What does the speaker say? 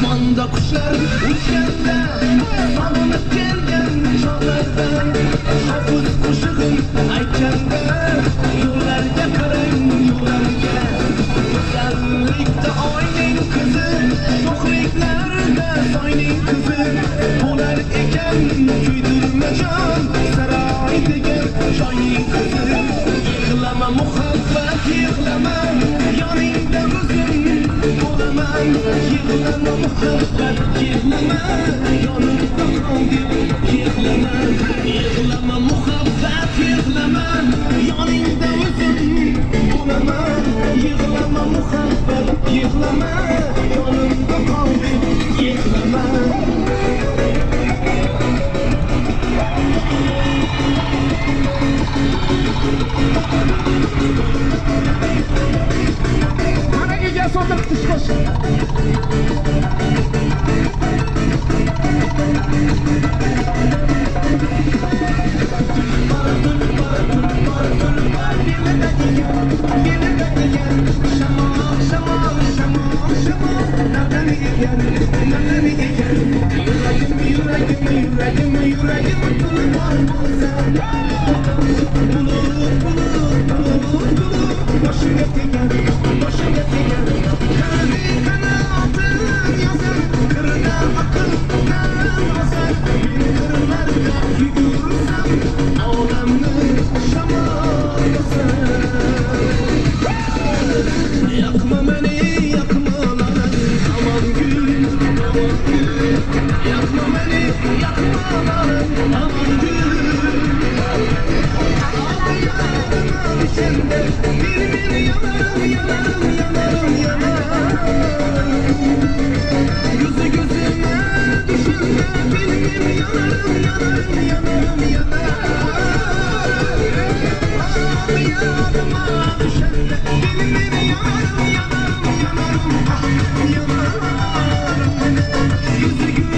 osmonda qushlar uchganda sog'inib kelgan chog'lardan hofuz qo'shig'im aytganda yo'llarga qarang yo'llarga go'zallikda oyning qizi sho'xliklarda soyning qizi bo'lar ekan kuydirmajon saroy degan joyning qizi yig'lama muhabbat yig'lama yoningda o'zim bo'laman yig'lama muhabbat yig'lama yonimda qol deb yig'lama yig'lama muhabbat yig'lama yoningda o'zim bo'laman yig'lama muhabbat yig'lama yonimda qol deb yig'lama mana egasi o'tiribdi qo'shiq Yüzü